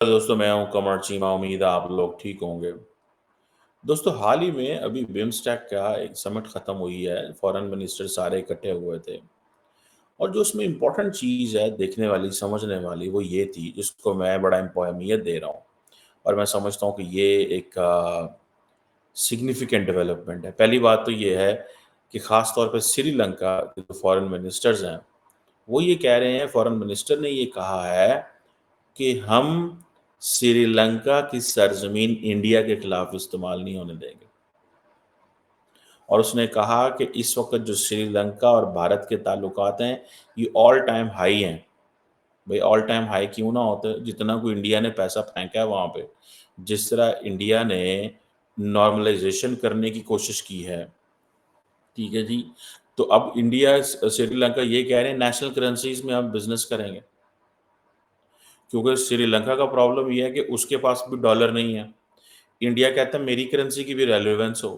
दोस्तों, मैं हूं कमर चीमा। उम्मीद है आप लोग ठीक होंगे। दोस्तों, हाल ही में अभी बिम्स्टेक का एक समिट खत्म हुई है। फॉरेन मिनिस्टर सारे इकट्ठे हुए थे और जो उसमें इम्पोर्टेंट चीज़ है देखने वाली, समझने वाली, वो ये थी जिसको मैं बड़ा अहमियत दे रहा हूँ और मैं समझता हूँ कि ये एक सिग्निफिकेंट डेवलपमेंट है। पहली बात तो ये है कि ख़ास तौर पे श्रीलंका के जो फॉरेन मिनिस्टर्स हैं, वो ये कह रहे हैं, फॉरेन मिनिस्टर ने ये कहा है कि हम श्रीलंका की सरजमीन इंडिया के खिलाफ इस्तेमाल नहीं होने देंगे। और उसने कहा कि इस वक्त जो श्रीलंका और भारत के ताल्लुकात हैं, ये ऑल टाइम हाई हैं। भाई, ऑल टाइम हाई क्यों ना होते, जितना कोई इंडिया ने पैसा फेंका है वहाँ पे, जिस तरह इंडिया ने नॉर्मलाइजेशन करने की कोशिश की है, ठीक है जी। तो अब इंडिया श्रीलंका ये कह रहे हैं नेशनल करेंसीज में हम बिजनेस करेंगे, क्योंकि श्रीलंका का प्रॉब्लम ये है कि उसके पास भी डॉलर नहीं है। इंडिया कहता है मेरी करेंसी की भी रेलेवेंस हो।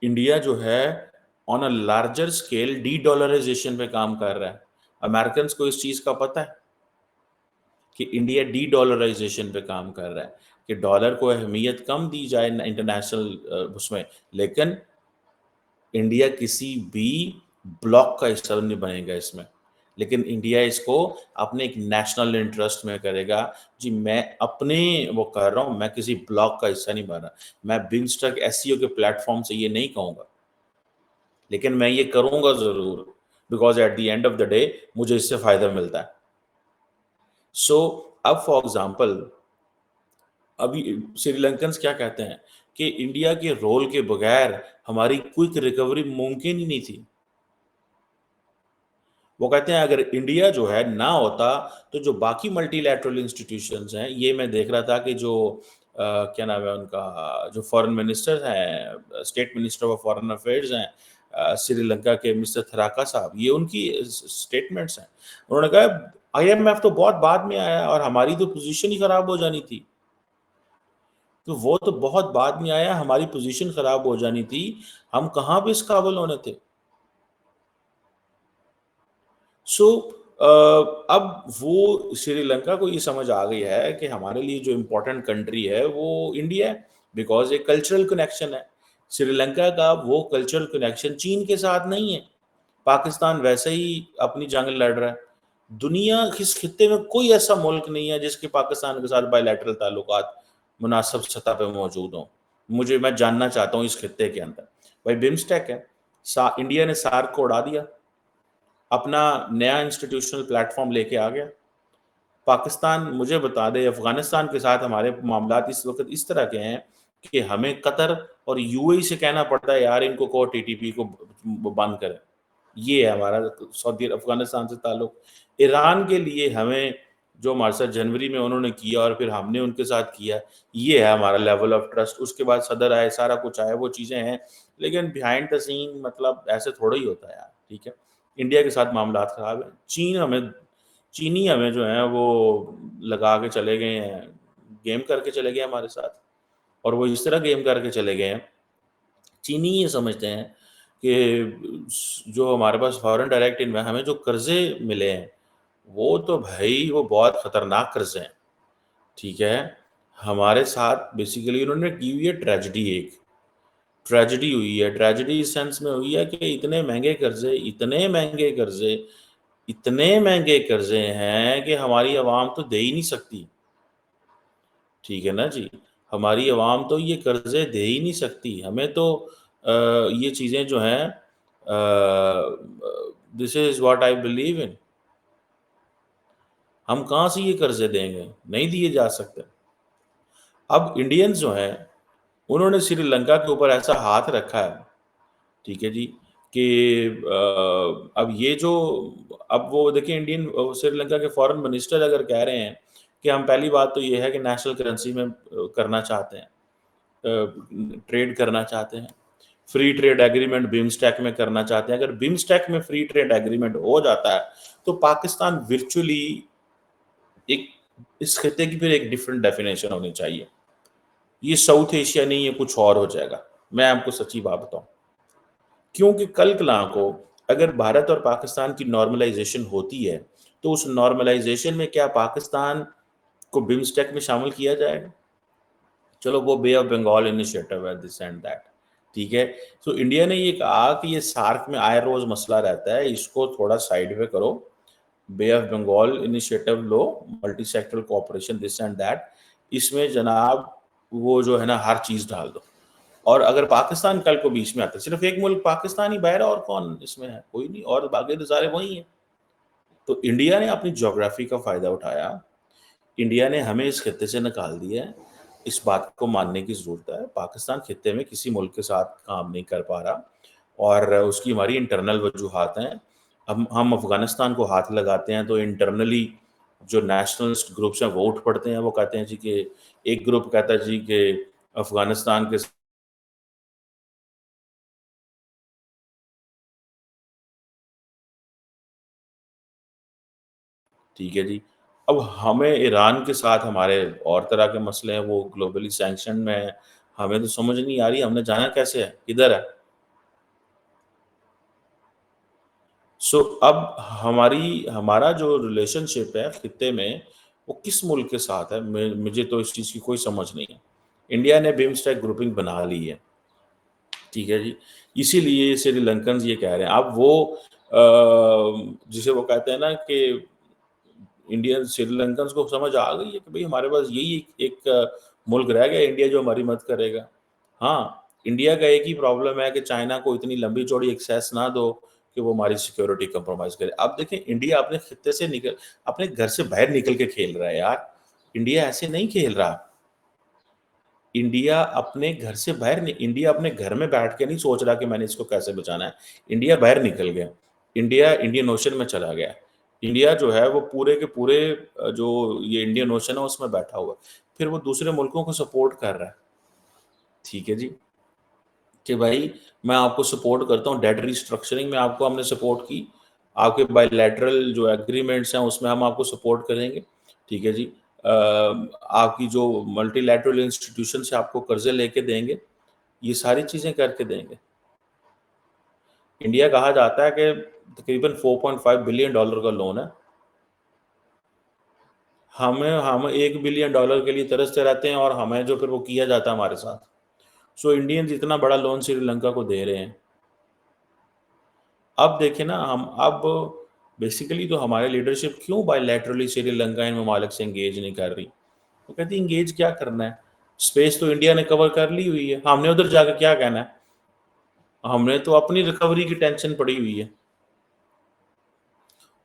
इंडिया जो है on a larger scale dedollarization पे काम कर रहा है। अमेरिकन को इस चीज का पता है कि इंडिया डी डॉलराइजेशन पे काम कर रहा है, कि डॉलर को अहमियत कम दी जाए इंटरनेशनल उसमें, लेकिन इंडिया किसी भी ब्लॉक का हिस्सा नहीं बनेगा इसमें। लेकिन इंडिया इसको अपने एक नेशनल इंटरेस्ट में करेगा। जी, मैं अपने वो कर रहा हूँ, मैं किसी ब्लॉक का हिस्सा नहीं बन रहा। मैं बिमस्टेक एससीओ के प्लेटफॉर्म से ये नहीं कहूँगा, लेकिन मैं ये करूँगा ज़रूर, because at the end of the day मुझे इससे फ़ायदा मिलता है। सो अब फॉर एग्ज़ाम्पल, अभी श्रीलंकन्स क्या कहते हैं कि इंडिया के रोल के बगैर हमारी क्विक रिकवरी मुमकिन ही नहीं थी। वो कहते हैं अगर इंडिया जो है ना होता, तो जो बाकी मल्टीलैटरल इंस्टीट्यूशंस हैं, ये मैं देख रहा था कि जो क्या नाम है उनका, जो फॉरेन मिनिस्टर हैं, state minister of foreign affairs हैं श्रीलंका के, मिस्टर थराका साहब, ये उनकी स्टेटमेंट्स हैं। उन्होंने कहा आईएमएफ तो बहुत बाद में आया और हमारी तो पोजीशन ही खराब हो जानी थी। तो वो तो बहुत बाद में आया, हमारी पोजीशन खराब हो जानी थी, हम कहाँ पे इस काबिल होने थे। सो अब वो श्रीलंका को ये समझ आ गई है कि हमारे लिए जो इम्पोर्टेंट कंट्री है वो इंडिया है, बिकॉज एक कल्चरल कनेक्शन है। श्रीलंका का वो कल्चरल कनेक्शन चीन के साथ नहीं है। पाकिस्तान वैसे ही अपनी जंग लड़ रहा है। दुनिया इस खित्ते में कोई ऐसा मुल्क नहीं है जिसके पाकिस्तान के साथ बायलैटरल ताल्लुकात मुनासिब सतह पे मौजूद हों। मैं जानना चाहता हूँ इस खित्ते के अंदर। भाई, बिम्स्टेक है, इंडिया ने सार्क को उड़ा दिया, अपना नया इंस्टीट्यूशनल प्लेटफॉर्म लेके आ गया। पाकिस्तान मुझे बता दे, अफगानिस्तान के साथ हमारे मामलात इस वक्त इस तरह के हैं कि हमें कतर और यूएई से कहना पड़ता है यार इनको को टीटीपी को बंद करें। ये है हमारा सऊदी अफगानिस्तान से ताल्लुक। ईरान के लिए हमें जो हमारे साथ जनवरी में उन्होंने किया और फिर हमने उनके साथ किया, ये है हमारा लेवल ऑफ ट्रस्ट। उसके बाद सदर आए, सारा कुछ आया, वो चीज़ें हैं, लेकिन बिहाइंड द सीन मतलब ऐसे थोड़ा ही होता है यार, ठीक है। इंडिया के साथ मामला खराब है। चीनी हमें जो है वो लगा के चले गए हैं, गेम करके चले गए हमारे साथ। और वो इस तरह गेम करके चले गए हैं, चीनी ये समझते हैं कि जो हमारे पास फॉरेन डायरेक्ट इन्वेस्ट, हमें जो कर्जे मिले हैं, वो तो भाई वो बहुत खतरनाक कर्जे हैं, ठीक है। हमारे साथ बेसिकली उन्होंने की हुई है ट्रेजिडी, एक ट्रेजिडी हुई है। ट्रेजिडी इस सेंस में हुई है कि इतने महंगे कर्जे हैं कि हमारी आवाम तो दे ही नहीं सकती, ठीक है ना जी। हमारी आवाम तो ये कर्जे दे ही नहीं सकती। हमें तो ये चीज़ें जो हैं, this is what I believe in. हम कहाँ से ये कर्जे देंगे, नहीं दिए जा सकते। अब इंडियंस जो हैं, उन्होंने श्रीलंका के ऊपर ऐसा हाथ रखा है, ठीक है जी, कि अब ये जो, अब वो देखिए श्रीलंका के फॉरेन मिनिस्टर अगर कह रहे हैं कि हम, पहली बात तो ये है कि नेशनल करेंसी में करना चाहते हैं, ट्रेड करना चाहते हैं, फ्री ट्रेड एग्रीमेंट बिम्स्टेक में करना चाहते हैं। अगर बिम्स्टेक में फ्री ट्रेड एग्रीमेंट हो जाता है तो पाकिस्तान वर्चुअली एक, इस खत्ते की फिर एक डिफरेंट डेफिनेशन होनी चाहिए। ये साउथ एशिया नहीं, ये कुछ और हो जाएगा। मैं आपको सच्ची बात बताऊं, क्योंकि कल कला को अगर भारत और पाकिस्तान की नॉर्मलाइजेशन होती है, तो उस नॉर्मलाइजेशन में क्या पाकिस्तान को बिम्स्टेक में शामिल किया जाएगा। चलो वो बे ऑफ बंगाल इनिशिएटिव है, दिस एंड दैट, ठीक है। तो इंडिया ने ये कहा कि ये सार्क में आए रोज मसला रहता है, इसको थोड़ा साइड पे करो, बे ऑफ बंगाल इनिशिएटिव लो, multi sectoral cooperation, this and that, इसमें जनाब वो जो है ना हर चीज डाल दो। और अगर पाकिस्तान कल को बीच में आता है, सिर्फ एक मुल्क पाकिस्तान ही बाहर है, और कौन इसमें है? कोई नहीं, और बाकी तो सारे वही हैं। तो इंडिया ने अपनी ज्योग्राफी का फायदा उठाया, इंडिया ने हमें इस खत्ते से निकाल दिया है। इस बात को मानने की ज़रूरत है, पाकिस्तान खत्ते में किसी मुल्क के साथ काम नहीं कर पा रहा, और उसकी हमारी इंटरनल वजूहात हैं। हम अफ़गानिस्तान को हाथ लगाते हैं तो इंटरनली जो नेशनलिस्ट ग्रुप्स हैं वो उठ पड़ते हैं, वो कहते हैं जी कि एक ग्रुप कहता है जी कि अफ़गानिस्तान के, ठीक है जी। अब हमें ईरान के साथ हमारे और तरह के मसले हैं, वो ग्लोबली सैंक्शन में है, हमें तो समझ नहीं आ रही हमने जाना कैसे है, किधर है? सो अब हमारी हमारा जो रिलेशनशिप है खित्ते में, वो किस मुल्क के साथ है? मुझे तो इस चीज़ की कोई समझ नहीं है। इंडिया ने बिम्स्टेक ग्रुपिंग बना ली है, ठीक है जी। इसीलिए श्रीलंकन्स ये कह रहे हैं। अब वो जिसे वो कहते हैं ना कि इंडियन श्रीलंकन्स को समझ आ गई है कि भई हमारे पास यही एक मुल्क रह गया इंडिया जो हमारी मदद करेगा। हाँ, इंडिया का एक ही प्रॉब्लम है कि चाइना को इतनी लंबी-चौड़ी एक्सेस ना दो कि वो हमारी सिक्योरिटी कंप्रोमाइज़ करे। अब देखें इंडिया अपने खित्ते से निकल अपने घर से बाहर निकल के खेल रहा है यार। इंडिया ऐसे नहीं खेल रहा। इंडिया अपने घर में बैठ के नहीं सोच रहा कि मैंने इसको कैसे बचाना है। इंडिया बाहर निकल गया। इंडिया इंडियन ओशन में चला गया। इंडिया जो है वो पूरे के पूरे जो ये इंडियन ओशन है उसमें बैठा हुआ है। फिर वो दूसरे मुल्कों को सपोर्ट कर रहा है। ठीक है जी, कि भाई मैं आपको सपोर्ट करता हूँ, डेट रिस्ट्रक्चरिंग में आपको हमने सपोर्ट की, आपके बायलैटरल जो एग्रीमेंट्स हैं उसमें हम आपको सपोर्ट करेंगे। ठीक है जी। आपकी जो मल्टीलैटरल इंस्टीट्यूशन से आपको कर्जे लेके देंगे, ये सारी चीज़ें करके देंगे। इंडिया कहा जाता है कि तकरीबन $4.5 बिलियन का लोन है। हम $1 बिलियन के लिए तरसते रहते हैं और हमें जो फिर वो किया जाता है हमारे साथ। सो इंडियंस इतना बड़ा लोन श्रीलंका को दे रहे हैं। अब देखें ना, हम अब बेसिकली तो हमारी लीडरशिप क्यों बायलैटरली श्रीलंका इन ममालिक से एंगेज नहीं कर रही? वो कहती है एंगेज क्या करना है? स्पेस तो इंडिया ने कवर कर ली हुई है, हमने उधर जाकर क्या कहना है? हमने तो अपनी रिकवरी की टेंशन पड़ी हुई है।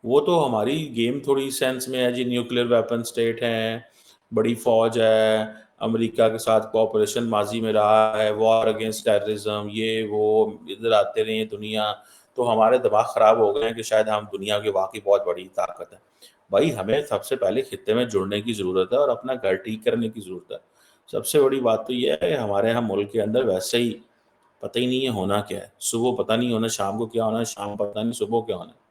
वो तो हमारी गेम थोड़ी सेंस में है जी, न्यूक्लियर वेपन स्टेट हैं, बड़ी फौज है, अमेरिका के साथ कोऑपरेशन माजी में रहा है, वॉर अगेंस्ट टेररिज्म, ये वो, इधर आते रहे दुनिया, तो हमारे दिमाग ख़राब हो गए हैं कि शायद हम दुनिया की वाकई बहुत बड़ी ताकत है। भाई हमें सबसे पहले खित्ते में जुड़ने की ज़रूरत है और अपना घर ठीक करने की ज़रूरत है। सबसे बड़ी बात तो ये है हमारे यहाँ मुल्क के अंदर वैसे ही पता ही नहीं है होना क्या है, सुबह पता नहीं होना शाम को क्या होना है, शाम पता नहीं सुबह क्या होना है।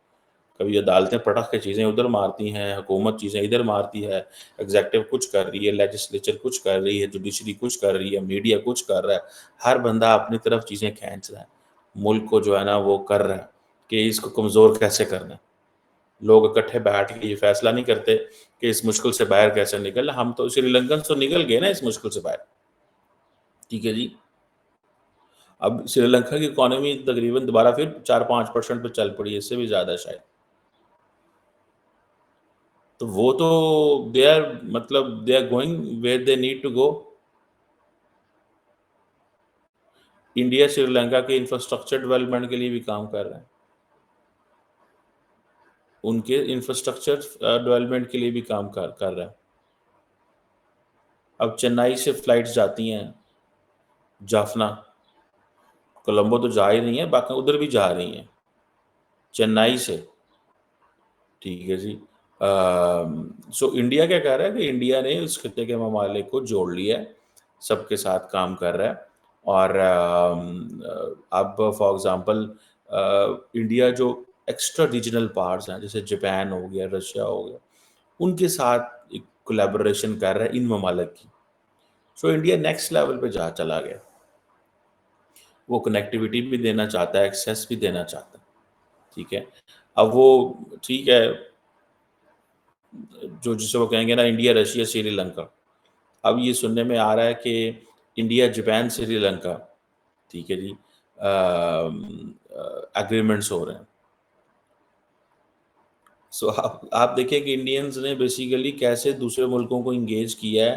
कभी अदालतें पटक के चीज़ें उधर मारती हैं, हुकूमत चीज़ें इधर मारती है, एग्ज़ेक्टिव कुछ कर रही है, लेजिस्लेचर कुछ कर रही है, जुडिशरी कुछ कर रही है, मीडिया कुछ कर रहा है, हर बंदा अपनी तरफ चीज़ें खींच रहा है। मुल्क को जो है ना वो कर रहा है कि इसको कमज़ोर कैसे करना है। लोग इकट्ठे बैठ के ये फैसला नहीं करते कि इस मुश्किल से बाहर कैसे निकलना, हम तो श्रीलंकन तो निकल गए ना इस मुश्किल से बाहर, ठीक है जी। अब श्रीलंका की इकॉनमी तकरीबन दोबारा फिर 4-5% पे चल पड़ी है, इससे भी ज़्यादा शायद। तो वो तो they are going where they need to go. India Sri Lanka के इंफ्रास्ट्रक्चर डेवलपमेंट के लिए भी काम कर रहा है, उनके इंफ्रास्ट्रक्चर डेवलपमेंट के लिए भी काम कर रहा है। अब चेन्नई से फ्लाइट्स जाती हैं जाफना, कोलंबो तो जा ही रही हैं, बाकी उधर भी जा रही हैं चेन्नई से, ठीक है जी। सो इंडिया क्या कर रहा है कि इंडिया ने उस खत्ते के ममालिक को जोड़ लिया है, सबके साथ काम कर रहा है, और अब फॉर एग्जांपल इंडिया जो एक्स्ट्रा रीजनल पार्ट्स हैं जैसे जापान हो गया, रशिया हो गया, उनके साथ एक कोलैबोरेशन कर रहा है इन ममालिक की। सो इंडिया नेक्स्ट लेवल पे जा चला गया, वो कनेक्टिविटी भी देना चाहता है, एक्सेस भी देना चाहता है, ठीक है। अब वो ठीक है, जो जिसे वो कहेंगे ना इंडिया, रशिया, श्रीलंका। अब ये सुनने में आ रहा है कि इंडिया, जापान, श्रीलंका, ठीक है जी, एग्रीमेंट्स हो रहे हैं। सो आप देखिए कि इंडियंस ने बेसिकली कैसे दूसरे मुल्कों को एंगेज किया है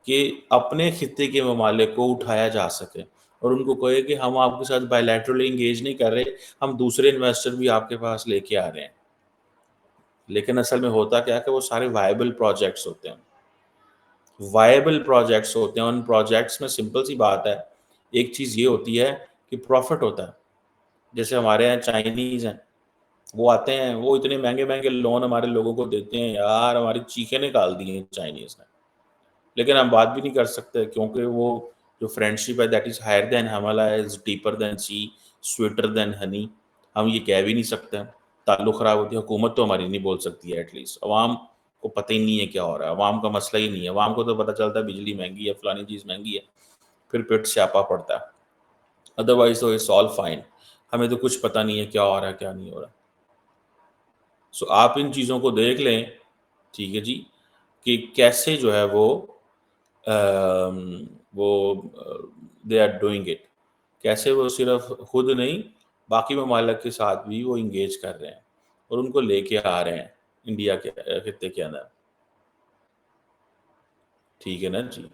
कि अपने खित्ते के ममालिक को उठाया जा सके और उनको कहे कि हम आपके साथ बायलैटरली एंगेज नहीं कर रहे, हम दूसरे इन्वेस्टर भी आपके पास लेके आ रहे हैं। लेकिन असल में होता क्या है कि वो सारे वायबल प्रोजेक्ट्स होते हैं। वायबल प्रोजेक्ट्स होते हैं, उन प्रोजेक्ट्स में सिंपल सी बात है, एक चीज़ ये होती है कि प्रॉफ़िट होता है। जैसे हमारे यहाँ चाइनीज़ हैं, वो आते हैं, वो इतने महँगे-महँगे लोन हमारे लोगों को देते हैं यार, हमारी चीखें निकाल दी हैं चाइनीज़ ने। लेकिन हम बात भी नहीं कर सकते क्योंकि वो जो फ्रेंडशिप है that is higher than Himalaya, is deeper than sea, sweeter than honey. हम ये कह भी नहीं सकते। ताल्लुक ख़राब होती है, हुकूमत तो हमारी नहीं बोल सकती है एटलीस्ट। अवाम को पता ही नहीं है क्या हो रहा है, अवाम का मसला ही नहीं है। अवाम को तो पता चलता है बिजली महँगी है, फलानी चीज़ महँगी है, फिर पेट स्यापा पड़ता है। अदरवाइज़ तो इट्स ऑल फाइन। हमें तो कुछ पता नहीं है क्या हो रहा है, क्या नहीं हो रहा। सो आप इन चीज़ों को देख लें, ठीक है जी, कि कैसे जो है अम, वो दे आर डूइंग इट। कैसे वो सिर्फ़ खुद नहीं, बाकी ममालिक के साथ भी वो एंगेज कर रहे हैं और उनको लेके आ रहे हैं इंडिया के खित्ते के अंदर। ठीक है ना जी?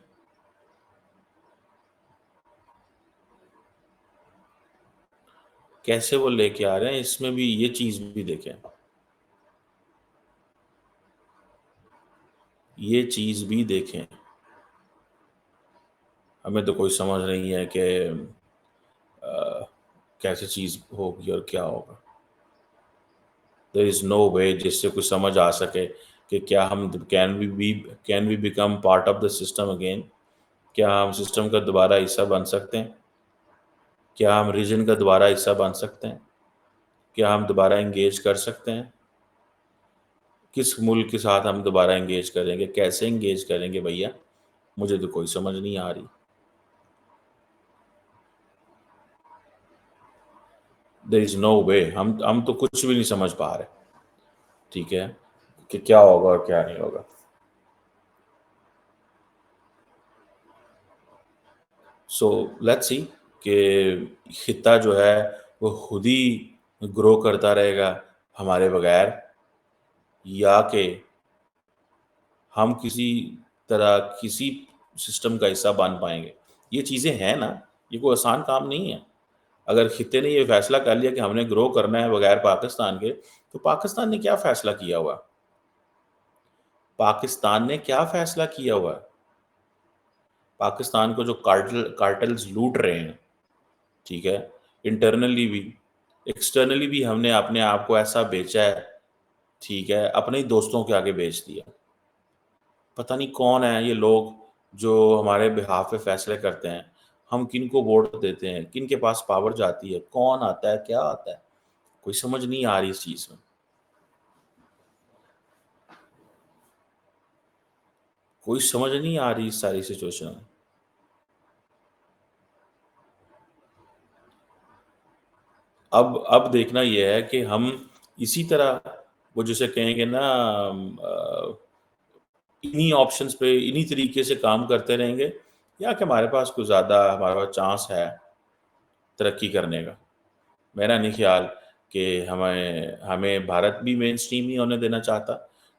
कैसे वो लेके आ रहे हैं, इसमें भी ये चीज़ भी देखें। ये चीज़ भी देखें। हमें तो कोई समझ नहीं है कि कैसे चीज़ होगी और क्या होगा। देयर इज़ नो वे जिससे कुछ समझ आ सके कि क्या हम can we become part of the system again? क्या हम सिस्टम का दोबारा हिस्सा बन सकते हैं? क्या हम रीजन का दोबारा हिस्सा बन सकते हैं? क्या हम दोबारा एंगेज कर सकते हैं? किस मुल्क के साथ हम दोबारा एंगेज करेंगे? कैसे एंगेज करेंगे भैया? मुझे तो कोई समझ नहीं आ रही। देयर इज़ नो वे, हम तो कुछ भी नहीं समझ पा रहे, ठीक है? कि क्या होगा और क्या नहीं होगा। सो लेट्स सी कि खित्ता जो है वो खुद ही ग्रो करता रहेगा हमारे बगैर, या कि हम किसी तरह किसी सिस्टम का हिस्सा बन पाएँगे। ये चीज़ें हैं ना, ये कोई आसान काम नहीं है। अगर खित्ते ने ये फैसला कर लिया कि हमने ग्रो करना है बगैर पाकिस्तान के, तो पाकिस्तान ने क्या फैसला किया हुआ है? पाकिस्तान ने क्या फैसला किया हुआ है? पाकिस्तान को जो कार्टेल्स लूट रहे हैं, ठीक है? इंटरनली भी, एक्सटर्नली भी हमने अपने आप को ऐसा बेचा है, ठीक है? अपने ही दोस्तों के आगे बेच दिया। पता नहीं कौन है ये लोग जो हमारे बिहाफ़ पे फ़ैसले करते हैं। हम किनको वोट देते हैं, किनके पास पावर जाती है, कौन आता है, क्या आता है? कोई समझ नहीं आ रही इस चीज़ में। कोई समझ नहीं आ रही इस सारी सिचुएशन में। अब देखना ये है कि हम इसी तरह वो जिसे कहेंगे ना इन्हीं ऑप्शंस पे इन्हीं तरीके से काम करते रहेंगे, या कि हमारे पास चांस है तरक्की करने का। मेरा नहीं ख्याल कि हमें हमें भारत भी मेन स्ट्रीम नहीं होने देना चाहता,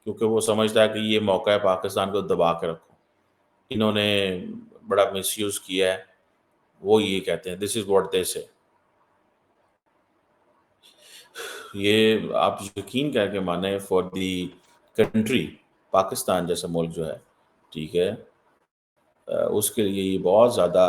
क्योंकि वो समझता है कि ये मौका है पाकिस्तान को दबा के रखो। इन्होंने बड़ा मिसयूज़ किया है, वो ये कहते हैं, दिस इज़ व्हाट दे से। ये आप यकीन करके माने फॉर द कंट्री, पाकिस्तान जैसा मुल्क जो है, ठीक है? उसके लिए ये बहुत ज़्यादा